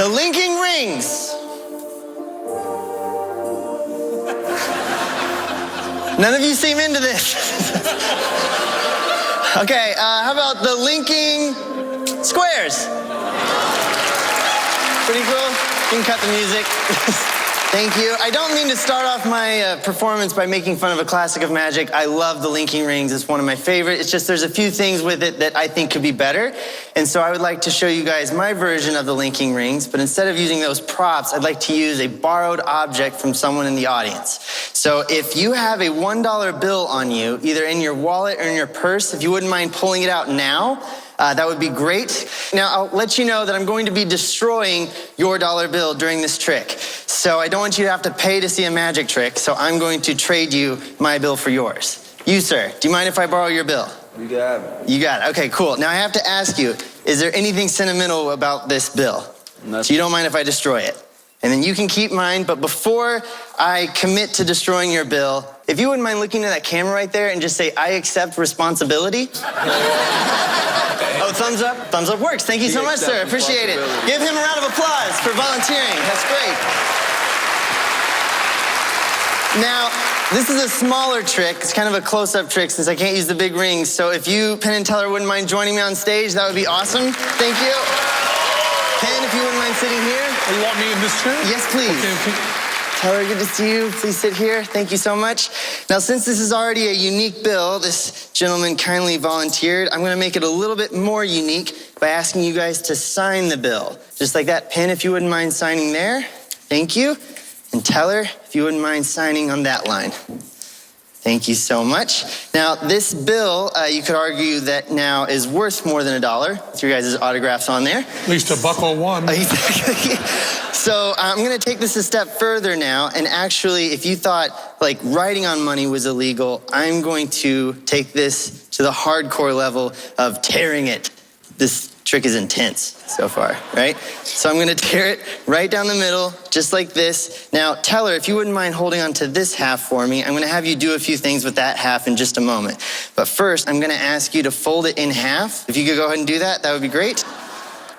The linking rings. None of you seem into this. Okay, how about the linking squares? Pretty cool. You can cut the music. Thank you. I don't mean to start off my performance by making fun of a classic of magic. I love the linking rings. It's one of my favorite. It's just there's a few things with it that I think could be better. And so I would like to show you guys my version of the linking rings, but instead of using those props, I'd like to use a borrowed object from someone in the audience. So if you have a $1 bill on you, either in your wallet or in your purse, if you wouldn't mind pulling it out now, that would be great. Now, I'll let you know that I'm going to be destroying your dollar bill during this trick. So I don't want you to have to pay to see a magic trick, so I'm going to trade you my bill for yours. You, sir, do you mind if I borrow your bill? You got it. You got it. Okay, cool. Now I have to ask you, is there anything sentimental about this bill? Nothing. So you don't mind if I destroy it? And then you can keep mine, but before I commit to destroying your bill, if you wouldn't mind looking at that camera right there and just say, I accept responsibility. Oh, thumbs up? Thumbs up works. Thank you so much, sir. Appreciate it. Give him a round of applause for volunteering. That's great. Now, this is a smaller trick. It's kind of a close-up trick since I can't use the big rings. So if you, Penn and Teller, wouldn't mind joining me on stage, that would be awesome. Thank you. Penn, if you wouldn't mind sitting here. Oh, you want me in this chair? Yes, please. Okay. Teller, good to see you. Please sit here. Thank you so much. Now, since this is already a unique bill, this gentleman kindly volunteered, I'm going to make it a little bit more unique by asking you guys to sign the bill. Just like that. Penn, if you wouldn't mind signing there. Thank you. And Teller, if you wouldn't mind signing on that line. Thank you so much. Now, this bill, you could argue that now is worth more than $1 with your guys' autographs on there. At least $1.01. Exactly. So I'm going to take this a step further now, and actually, if you thought like writing on money was illegal, I'm going to take this to the hardcore level of tearing it. This trick is intense so far, right? So I'm going to tear it right down the middle, just like this. Now, Teller, if you wouldn't mind holding on to this half for me, I'm going to have you do a few things with that half in just a moment. But first, I'm going to ask you to fold it in half. If you could go ahead and do that, that would be great.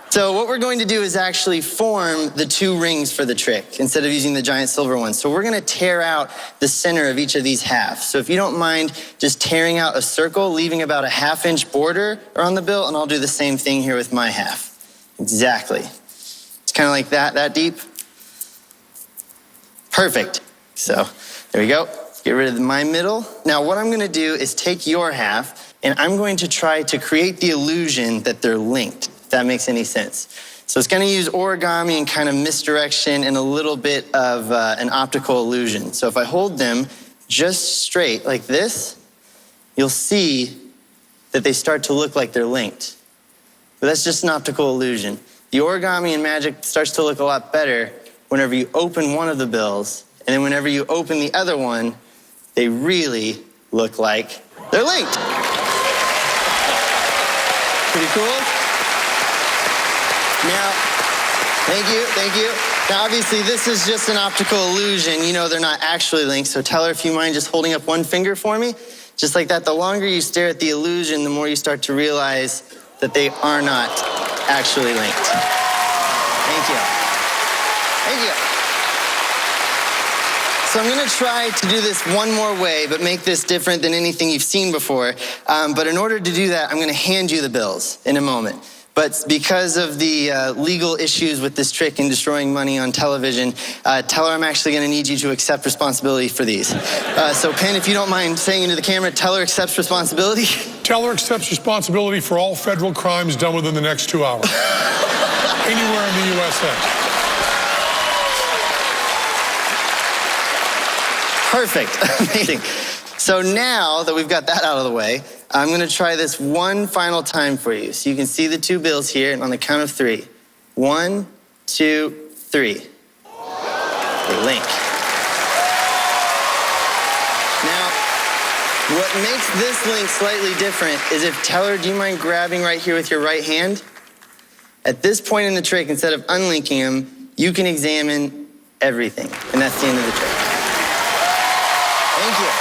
So what we're going to do is actually form the two rings for the trick instead of using the giant silver one. So we're going to tear out the center of each of these halves. So if you don't mind just tearing out a circle, leaving about a ½ inch border around the bill, and I'll do the same thing here with my half. Exactly. It's kind of like that deep. Perfect. So there we go. Get rid of my middle. Now what I'm going to do is take your half, and I'm going to try to create the illusion that they're linked. If that makes any sense. So it's going to use origami and kind of misdirection and a little bit of an optical illusion. So if I hold them just straight like this, you'll see that they start to look like they're linked. But that's just an optical illusion. The origami in magic starts to look a lot better whenever you open one of the bills, and then whenever you open the other one, they really look like they're linked. Pretty cool? Now, thank you. Now, obviously, this is just an optical illusion. You know they're not actually linked, so Teller, if you mind just holding up one finger for me, just like that. The longer you stare at the illusion, the more you start to realize that they are not actually linked. Thank you. Thank you. So I'm going to try to do this one more way, but make this different than anything you've seen before. But in order to do that, I'm going to hand you the bills in a moment. But because of the legal issues with this trick and destroying money on television, Teller, I'm actually going to need you to accept responsibility for these. So, Penn, if you don't mind saying into the camera, Teller accepts responsibility. Teller accepts responsibility for all federal crimes done within the next 2 hours. Anywhere in the USA. Perfect. Amazing. So now that we've got that out of the way, I'm going to try this one final time for you. So you can see the two bills here, and on the count of 3. 1, 2, 3. They link. Now, what makes this link slightly different is if, Teller, do you mind grabbing right here with your right hand? At this point in the trick, instead of unlinking them, you can examine everything. And that's the end of the trick. Thank you.